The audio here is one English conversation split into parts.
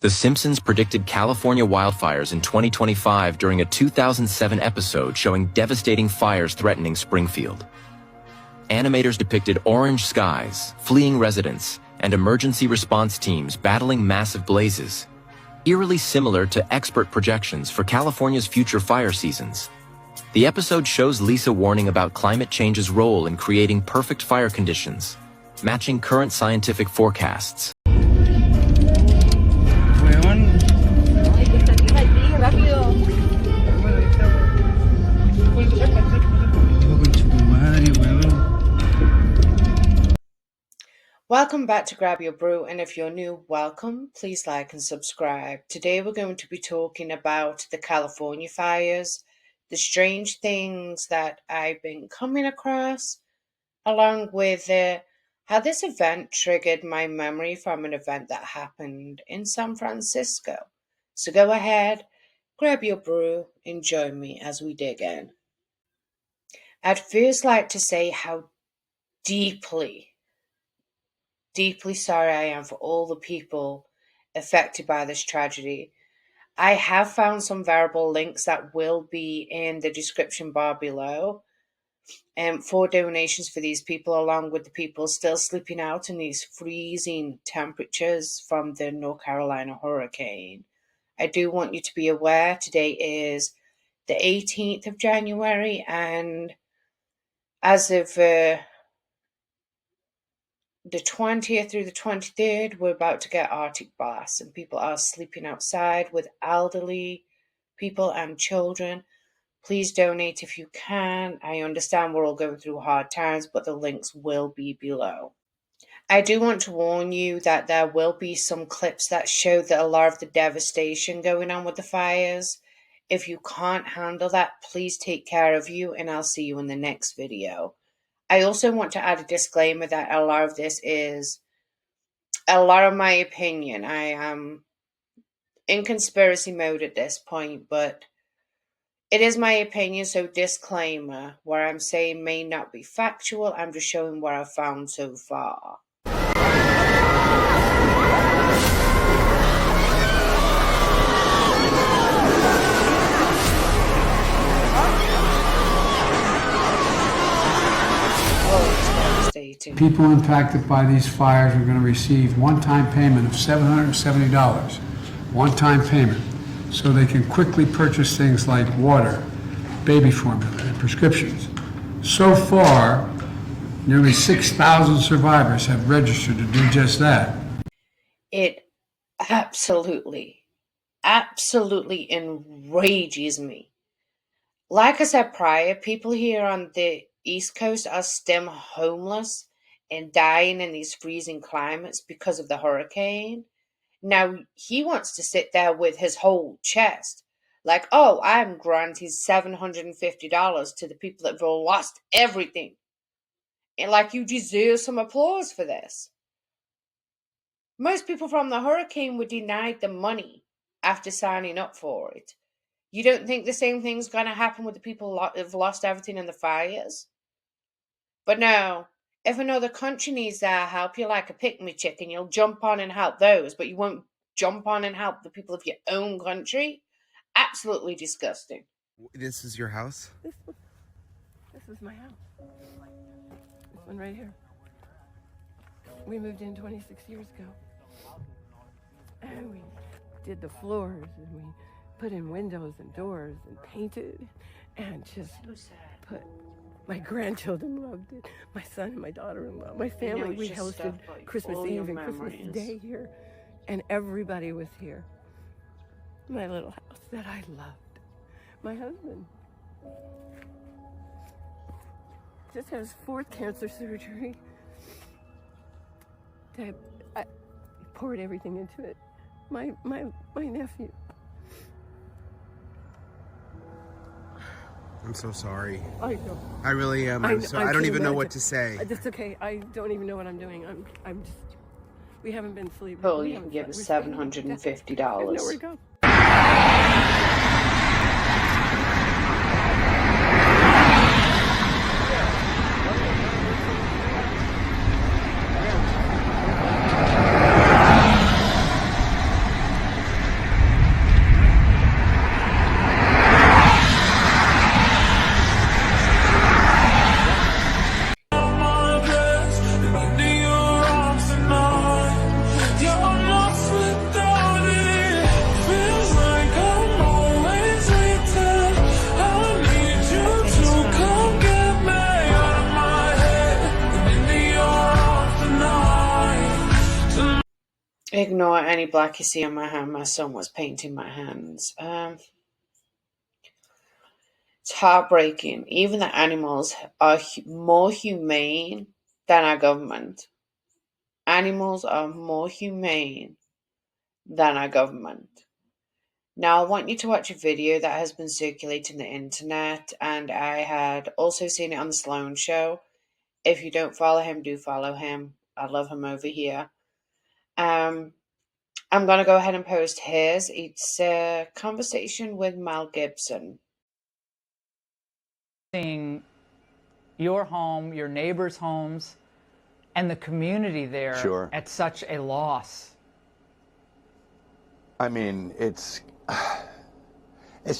The Simpsons predicted California wildfires in 2025 during a 2007 episode showing devastating fires threatening Springfield. Animators depicted orange skies, fleeing residents, and emergency response teams battling massive blazes, eerily similar to expert projections for California's future fire seasons. The episode shows Lisa warning about climate change's role in creating perfect fire conditions, matching current scientific forecasts. Welcome back to Grab Your Brew, and if you're new, welcome. Please like and subscribe. Today we're going to be talking about the California fires, the strange things that I've been coming across, along with how this event triggered my memory from an event that happened in San Francisco. So go ahead, grab your brew, and join me as we dig in. I'd first like to say how deeply sorry I am for all the people affected by this tragedy. I have found some variable links that will be in the description bar below for donations for these people, along with the people still sleeping out in these freezing temperatures from the North Carolina hurricane. I do want you to be aware today is the 18th of January, and as of the 20th through the 23rd, we're about to get Arctic blasts, and people are sleeping outside with elderly people and children. Please donate if you can. I understand we're all going through hard times, but the links will be below. I do want to warn you that there will be some clips that show that a lot of the devastation going on with the fires. If you can't handle that, please take care of you, and I'll see you in the next video. I also want to add a disclaimer that a lot of this is a lot of my opinion. I am in conspiracy mode at this point, but it is my opinion, so disclaimer. What I'm saying may not be factual. I'm just showing what I've found so far. People impacted by these fires are going to receive one-time payment of $770, one-time payment, so they can quickly purchase things like water, baby formula, and prescriptions. So far, nearly 6,000 survivors have registered to do just that. It absolutely enrages me. Like I said prior, people here on the East Coast are still homeless and dying in these freezing climates because of the hurricane. Now, he wants to sit there with his whole chest, like, oh, I'm granting $750 to the people that have lost everything. And like, you deserve some applause for this. Most people from the hurricane were denied the money after signing up for it. You don't think the same thing's going to happen with the people that have lost everything in the fires? But no, if another country needs their help, you're like a pick-me chicken. You'll jump on and help those, but you won't jump on and help the people of your own country? Absolutely disgusting. This is your house? This is my house. This one right here. We moved in 26 years ago. And we did the floors, and we put in windows and doors and painted and just put. My grandchildren loved it. My son and my daughter-in-law. My family, we hosted Christmas Eve and Christmas Day here. And everybody was here. My little house that I loved. My husband just had his 4th cancer surgery. I poured everything into it. My nephew. I'm so sorry. I know. I really am. I don't even know what to say. That's okay. I don't even know what I'm doing. I'm just. We haven't been sleeping. Oh, you can give us $750. I know where to go. ignore any black you see on my hand. My son was painting my hands. It's heartbreaking. Even the animals are more humane than our government. Animals are more humane than our government. Now, I want you to watch a video that has been circulating the internet, and I had also seen it on the Sloan Show. If you don't follow him, do follow him. I love him over here. I'm going to go ahead and post his. It's a conversation with Mel Gibson. Seeing your home, your neighbors' homes, and the community there at such a loss. I mean, it's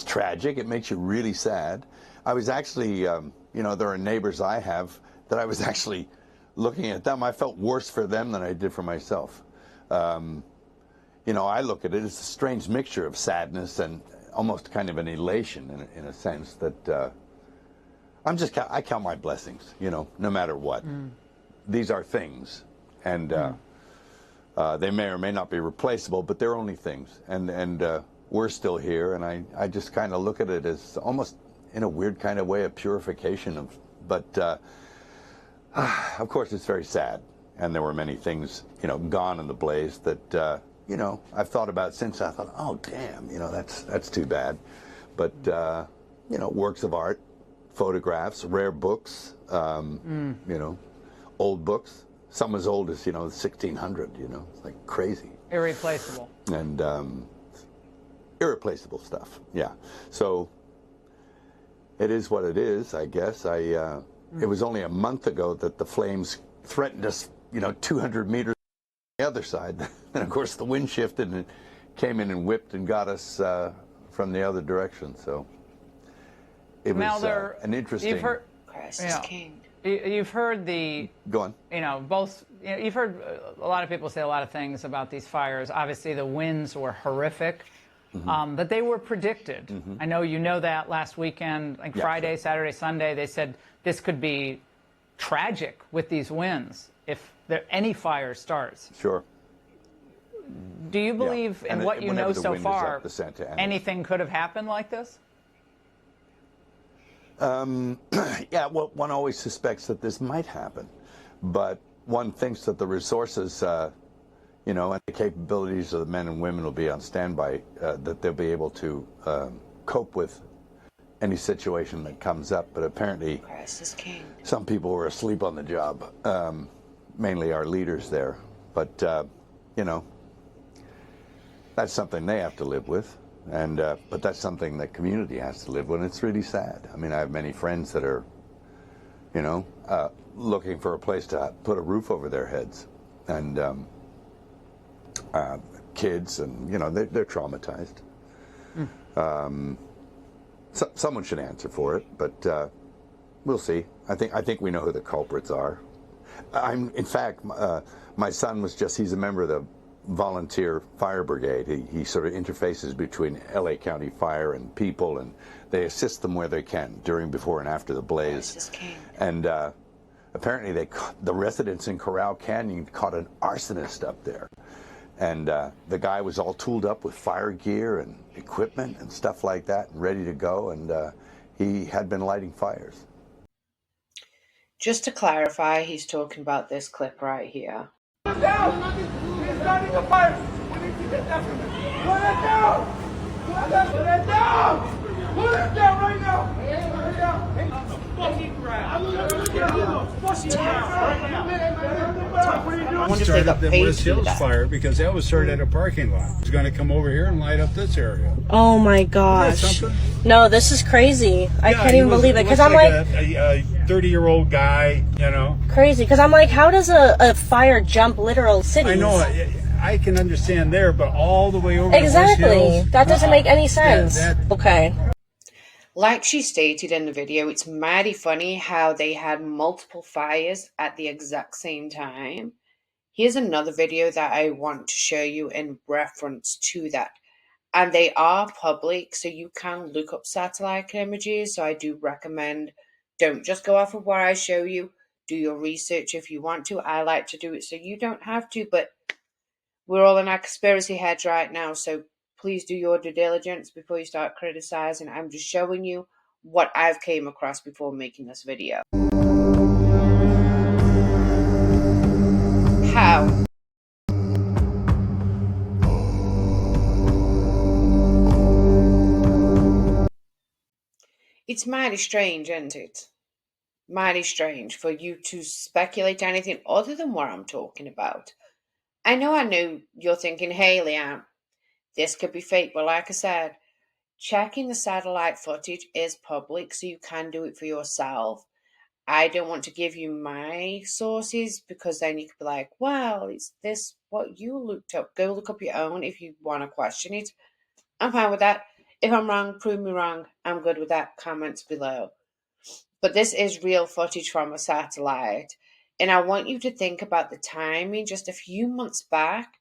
tragic. It makes you really sad. I was actually, you know, there are neighbors I have that I was actually looking at them. I felt worse for them than I did for myself. You know, I look at it as a strange mixture of sadness and almost kind of an elation in a sense that I count my blessings, you know, no matter what. These are things, and they may or may not be replaceable, but they're only things, and we're still here, and I just kind of look at it as almost in a weird kind of way a purification of, but of course it's very sad, and there were many things, you know, gone in the blaze that you know, I've thought about since. I thought, oh damn, you know, that's too bad, but you know, works of art, photographs, rare books, you know, old books, some as old as, you know, 1600, you know, it's like crazy. Irreplaceable. And irreplaceable stuff, yeah. So it is what it is, I guess. It was only a month ago that the flames threatened us, you know, 200 meters on the other side. And of course the wind shifted and it came in and whipped and got us from the other direction, so. It was an interesting. You've heard, Christ is king. You've heard the. Go on. You know, both. You know, you've heard a lot of people say a lot of things about these fires. Obviously, the winds were horrific, but they were predicted. I know you know that last weekend, like Friday, Saturday, Sunday, they said this could be tragic with these winds if any fire starts. Sure. Do you believe in what you know so far? Anything could have happened like this? Yeah, well, one always suspects that this might happen, but one thinks that the resources, you know, and the capabilities of the men and women will be on standby, that they'll be able to cope with any situation that comes up. But apparently, Christ is king. Some people were asleep on the job, mainly our leaders there. But, you know, that's something they have to live with. And but that's something that community has to live with, and it's really sad. I mean, I have many friends that are, you know, looking for a place to put a roof over their heads, and kids, and you know, they're traumatized. So, someone should answer for it, but we'll see. I think we know who the culprits are. In fact, my son he's a member of the volunteer fire brigade. He sort of interfaces between LA County Fire and people, and they assist them where they can during, before, and after the blaze. And apparently the residents in Corral Canyon caught an arsonist up there, and the guy was all tooled up with fire gear and equipment and stuff like that, and ready to go, and he had been lighting fires. Just to clarify, he's talking about this clip right here. Starting a fire. We need to get that. Put it down. Put it down. Put it down right now. Put it down. Fucking crap. Started up the West Hills fire because that was started at a parking lot. It's going to come over here and light up this area. Oh my gosh! No, this is crazy. I can't even believe it because I'm like a 30-year-old guy, you know. Crazy because I'm like, how does a fire jump literal cities? I know. I can understand there, but all the way over exactly. To West Hills, that doesn't make any sense. Okay. Like she stated in the video, it's mighty funny how they had multiple fires at the exact same time. Here's another video that I want to show you in reference to that. And they are public, so you can look up satellite images. So I do recommend, don't just go off of what I show you. Do your research if you want to. I like to do it so you don't have to. But We're all in our conspiracy heads right now, so please do your due diligence before you start criticizing. I'm just showing you what I've came across before making this video. How? It's mighty strange, isn't it? Mighty strange for you to speculate anything other than what I'm talking about. I know you're thinking, hey, Leanne, this could be fake, but like I said, checking the satellite footage is public, so you can do it for yourself. I don't want to give you my sources because then you could be like, well, is this what you looked up? Go look up your own if you want to question it. I'm fine with that. If I'm wrong, prove me wrong. I'm good with that. Comments below. But this is real footage from a satellite. And I want you to think about the timing. Just a few months back,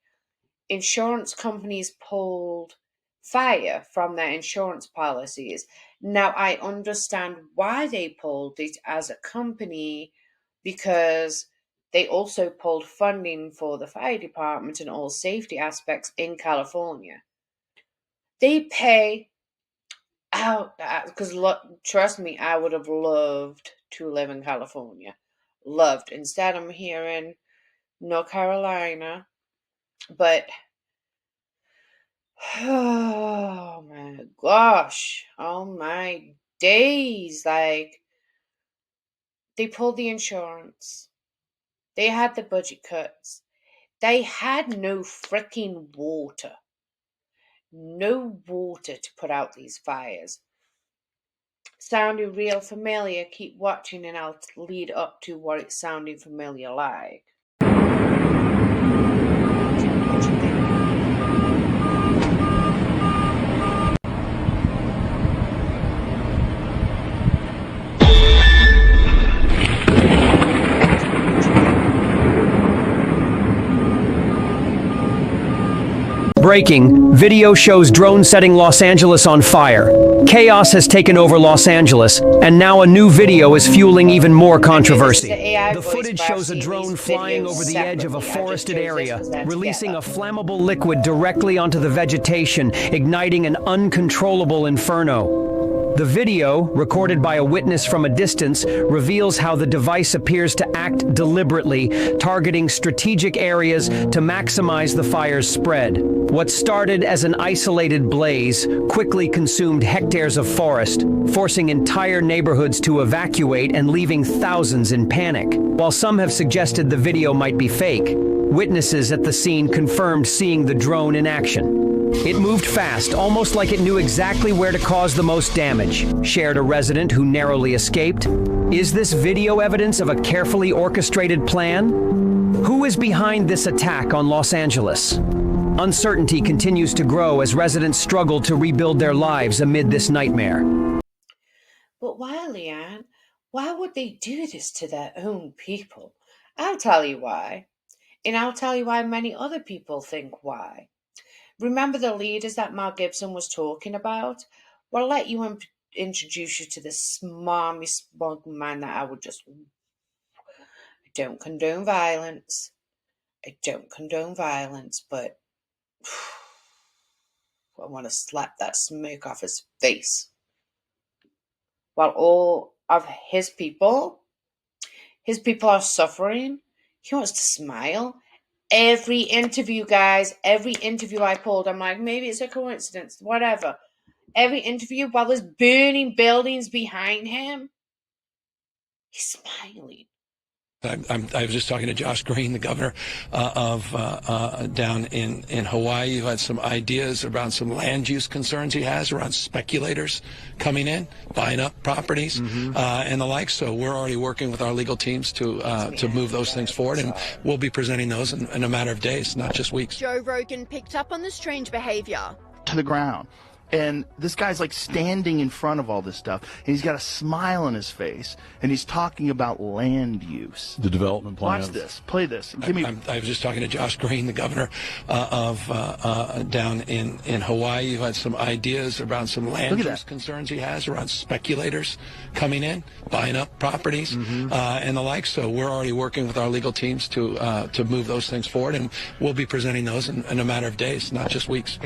insurance companies pulled fire from their insurance policies. Now, I understand why they pulled it as a company, because they also pulled funding for the fire department and all safety aspects in California. They pay out, because trust me, I would have loved to live in California. Loved. Instead, I'm here in North Carolina. But, oh my gosh, oh my days, like, they pulled the insurance. They had the budget cuts. They had no freaking water. No water to put out these fires. Sounding real familiar? Keep watching and I'll lead up to what it's sounding familiar like. What you think? Breaking, video shows drone setting Los Angeles on fire. Chaos has taken over Los Angeles, and now a new video is fueling even more controversy. The footage shows a drone flying over the edge of a forested area, releasing a flammable liquid directly onto the vegetation, igniting an uncontrollable inferno. The video, recorded by a witness from a distance, reveals how the device appears to act deliberately, targeting strategic areas to maximize the fire's spread. What started as an isolated blaze quickly consumed hectares of forest, forcing entire neighborhoods to evacuate and leaving thousands in panic. While some have suggested the video might be fake, witnesses at the scene confirmed seeing the drone in action. It moved fast, almost like it knew exactly where to cause the most damage, shared a resident who narrowly escaped. Is this video evidence of a carefully orchestrated plan? Who is behind this attack on Los Angeles? Uncertainty continues to grow as residents struggle to rebuild their lives amid this nightmare. But why, Leanne? Why would they do this to their own people? I'll tell you why. And I'll tell you why many other people think why. Remember the leaders that Mel Gibson was talking about? Well, I'll let you introduce you to this smarmy, smug man that I don't condone violence. I don't condone violence, but I want to slap that smoke off his face. While all of his people are suffering, he wants to smile. Every interview, guys, every interview I pulled, I'm like, maybe it's a coincidence, whatever. Every interview, while there's burning buildings behind him, he's smiling. I was just talking to Josh Green, the governor of down in Hawaii, who had some ideas around some land use concerns he has around speculators coming in, buying up properties and the like. So we're already working with our legal teams to move those things forward, and we'll be presenting those in a matter of days, not just weeks. Joe Rogan picked up on the strange behavior. To the ground. And this guy's like standing in front of all this stuff, and he's got a smile on his face, and he's talking about land use. The development plans. Watch this. Play this. Give me. I was just talking to Josh Green, the governor of down in Hawaii, who had some ideas around some land use concerns he has around speculators coming in, buying up properties, and the like. So we're already working with our legal teams to move those things forward, and we'll be presenting those in a matter of days, not just weeks.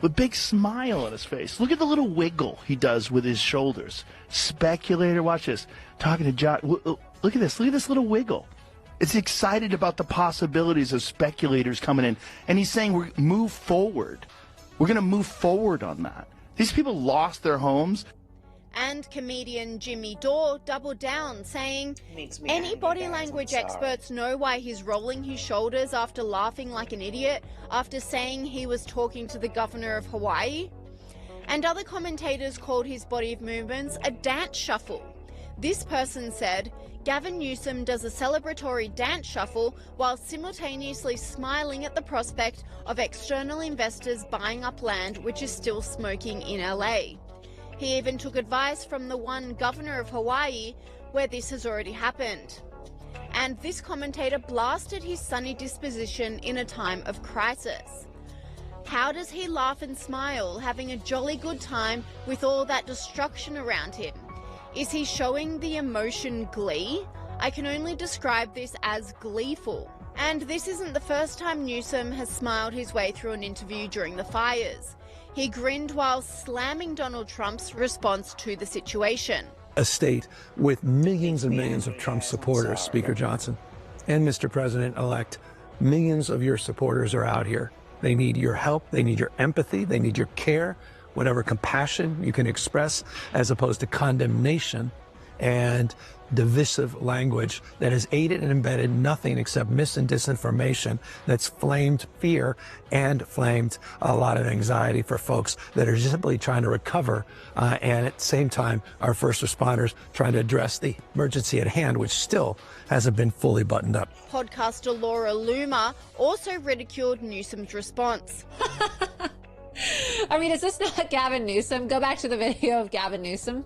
With a big smile on his face. Look at the little wiggle he does with his shoulders. Speculator, watch this. Talking to Josh. Look at this. Look at this little wiggle. It's excited about the possibilities of speculators coming in. And he's saying we're move forward. We're going to move forward on that. These people lost their homes. And comedian Jimmy Dore doubled down, saying, any body language experts know why he's rolling his shoulders after laughing like an idiot after saying he was talking to the governor of Hawaii. And other commentators called his body movements a dance shuffle. This person said, Gavin Newsom does a celebratory dance shuffle while simultaneously smiling at the prospect of external investors buying up land which is still smoking in LA. He even took advice from the one governor of Hawaii where this has already happened. And this commentator blasted his sunny disposition in a time of crisis. How does he laugh and smile, having a jolly good time with all that destruction around him? Is he showing the emotion glee? I can only describe this as gleeful. And this isn't the first time Newsom has smiled his way through an interview during the fires. He grinned while slamming Donald Trump's response to the situation. A state with millions and millions of Trump supporters, Speaker Johnson, and Mr. President-elect, millions of your supporters are out here. They need your help, they need your empathy, they need your care, whatever compassion you can express, as opposed to condemnation and divisive language that has aided and embedded nothing except mis and disinformation that's flamed fear and flamed a lot of anxiety for folks that are simply trying to recover and at the same time our first responders trying to address the emergency at hand, which still hasn't been fully buttoned up. Podcaster Laura Loomer also ridiculed Newsom's response. I mean, is this not Gavin Newsom? Go back to the video of Gavin Newsom.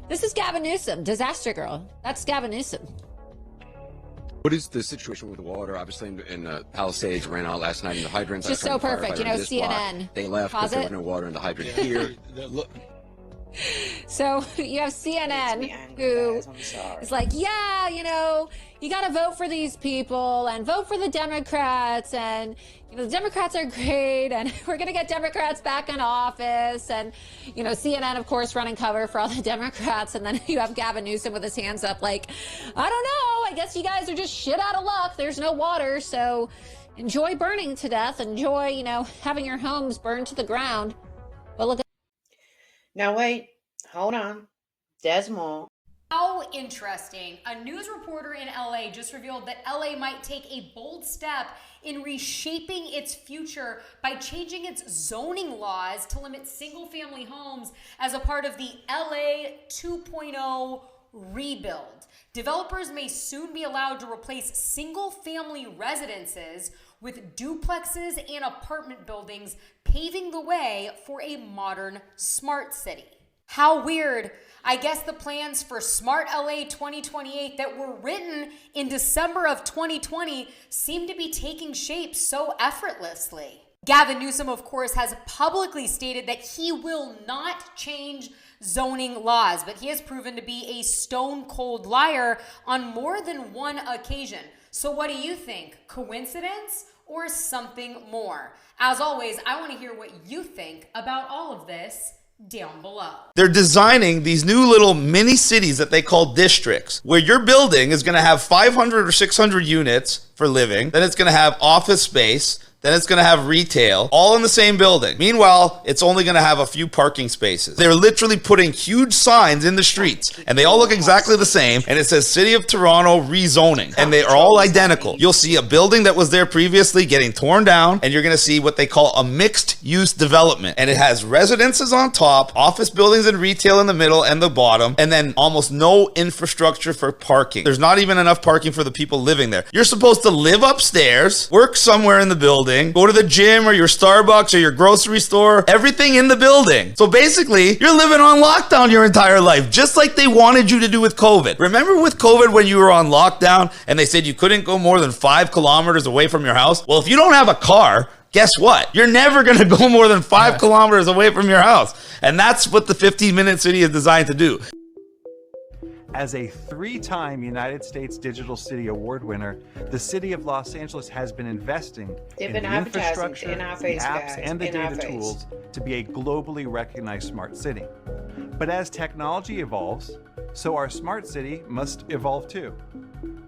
This is Gavin Newsom, disaster girl. That's Gavin Newsom. What is the situation with the water? Obviously, in Palisades ran out last night in the hydrants. Just so perfect, you know, CNN. Block. They left, but there was no water in the hydrant here. So you have CNN who is like, yeah, you know, you got to vote for these people and vote for the Democrats, and you know the Democrats are great and we're going to get Democrats back in office. And you know, CNN of course running cover for all the Democrats, and then you have Gavin Newsom with his hands up like, I don't know, I guess you guys are just shit out of luck. There's no water, so enjoy burning to death, enjoy, you know, having your homes burned to the ground. But look at now wait, hold on, there's more. How interesting. A news reporter in LA just revealed that LA might take a bold step in reshaping its future by changing its zoning laws to limit single-family homes as a part of the LA 2.0 rebuild. Developers may soon be allowed to replace single-family residences with duplexes and apartment buildings, paving the way for a modern smart city. How weird. I guess the plans for Smart LA 2028 that were written in December of 2020 seem to be taking shape so effortlessly. Gavin Newsom, of course, has publicly stated that he will not change zoning laws, but he has proven to be a stone-cold liar on more than one occasion. So what do you think? Coincidence or something more? As always, I want to hear what you think about all of this down below. They're designing these new little mini cities that they call districts, where your building is going to have 500 or 600 units for living, then it's going to have office space, then it's going to have retail, all in the same building. Meanwhile, it's only going to have a few parking spaces. They're literally putting huge signs in the streets, and they all look exactly the same, and it says City of Toronto rezoning, and they are all identical. You'll see a building that was there previously getting torn down, and you're going to see what they call a mixed-use development, and it has residences on top, office buildings and retail in the middle and the bottom, and then almost no infrastructure for parking. There's not even enough parking for the people living there. You're supposed to to live upstairs, work somewhere in the building, go to the gym or your Starbucks or your grocery store, everything in the building. So basically, you're living on lockdown your entire life, just like they wanted you to do with COVID. Remember with COVID when you were on lockdown and they said you couldn't go more than 5 kilometers away from your house? Well, if you don't have a car, guess what? You're never going to go more than 5 kilometers away from your house. And that's what the 15-minute city is designed to do. As a 3-time United States Digital City Award winner, the City of Los Angeles has been investing in the infrastructure, the apps, and the data tools to be a globally recognized smart city. But as technology evolves, so our smart city must evolve too.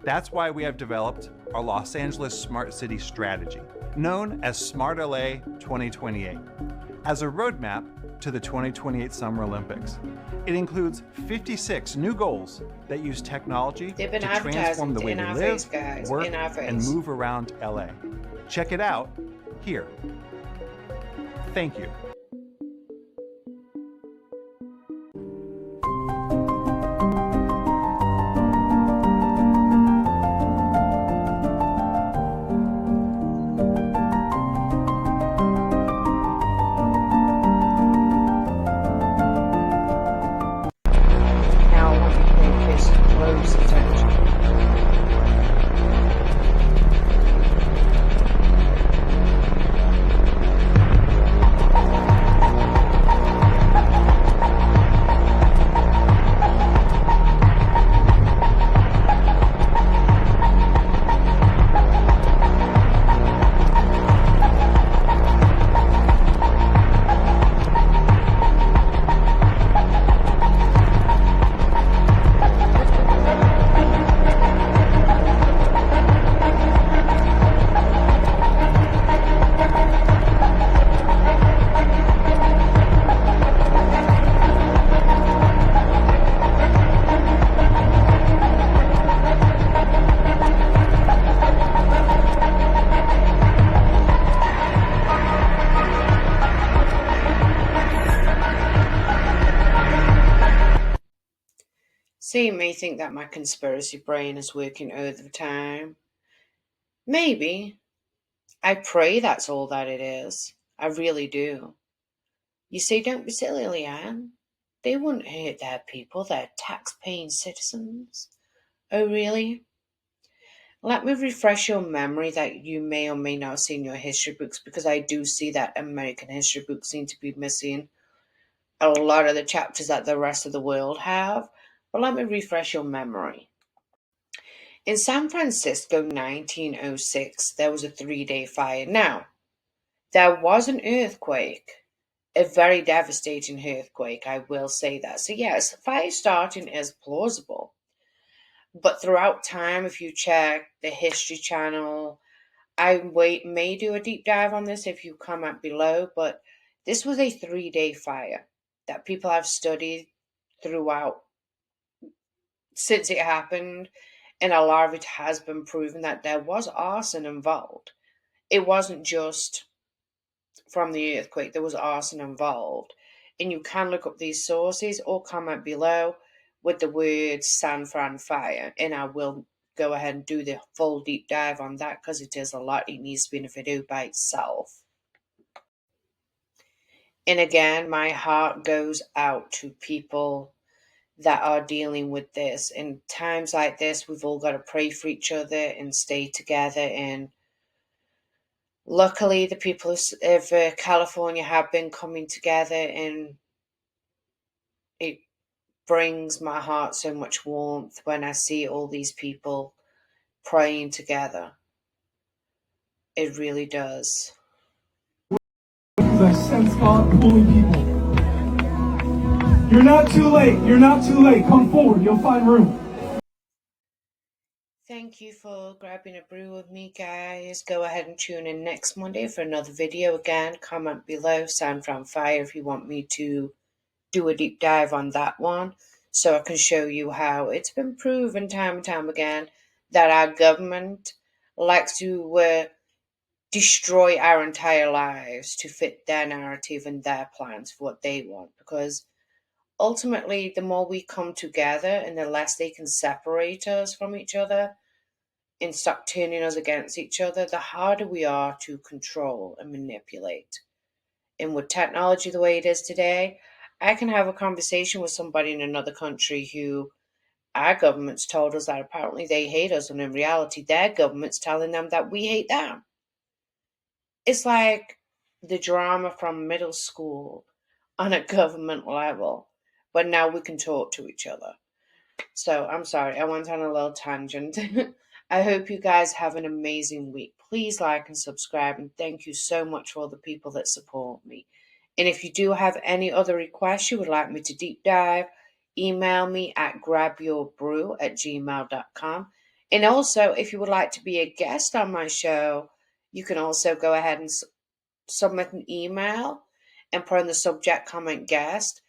That's why we have developed our Los Angeles Smart City Strategy, known as Smart LA 2028, as a roadmap to the 2028 Summer Olympics. It includes 56 new goals that use technology to transform the way we live, work, and move around LA. Check it out here. Thank you. See, you may think that my conspiracy brain is working overtime. Maybe. I pray that's all that it is. I really do. You see, don't be silly, Leanne. They wouldn't hurt their people, their tax-paying citizens. Oh, really? Let me refresh your memory that you may or may not have seen your history books, because I do see that American history books seem to be missing a lot of the chapters that the rest of the world have. But let me refresh your memory. In San Francisco, 1906, there was a 3-day fire. Now, there was an earthquake, a very devastating earthquake, I will say that. So yes, fire starting is plausible. But throughout time, if you check the History Channel, I may do a deep dive on this if you comment below, but this was a 3-day fire that people have studied throughout since it happened, and a lot of it has been proven that there was arson involved. It wasn't just from the earthquake, there was arson involved. And you can look up these sources or comment below with the word San Fran fire, and I will go ahead and do the full deep dive on that, because it is a lot. It needs to be in a video by itself. And again, my heart goes out to people that are dealing with this. In times like this, we've all got to pray for each other and stay together. And luckily, the people of California have been coming together, and it brings my heart so much warmth when I see all these people praying together. It really does. Because I sense God pulling people. You're not too late. You're not too late. Come forward. You'll find room. Thank you for grabbing a brew with me, guys. Go ahead and tune in next Monday for another video. Again, comment below San Fran Fire if you want me to do a deep dive on that one, so I can show you how it's been proven time and time again that our government likes to destroy our entire lives to fit their narrative and their plans for what they want. Because ultimately, the more we come together and the less they can separate us from each other, and stop turning us against each other, the harder we are to control and manipulate. And with technology the way it is today, I can have a conversation with somebody in another country who our government's told us that apparently they hate us, and in reality, their government's telling them that we hate them. It's like the drama from middle school on a government level, but now we can talk to each other. So I'm sorry, I went on a little tangent. I hope you guys have an amazing week. Please like and subscribe, and thank you so much for all the people that support me. And if you do have any other requests you would like me to deep dive, email me at grabyourbrew@gmail.com. And also, if you would like to be a guest on my show, you can also go ahead and submit an email and put in the subject comment guest.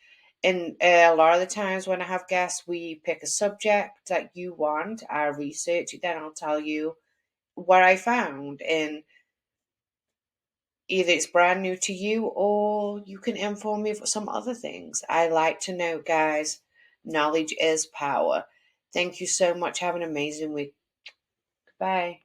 And a lot of the times when I have guests, we pick a subject that you want. I research it, then I'll tell you what I found. And either it's brand new to you or you can inform me of some other things. I like to know, guys. Knowledge is power. Thank you so much. Have an amazing week. Bye.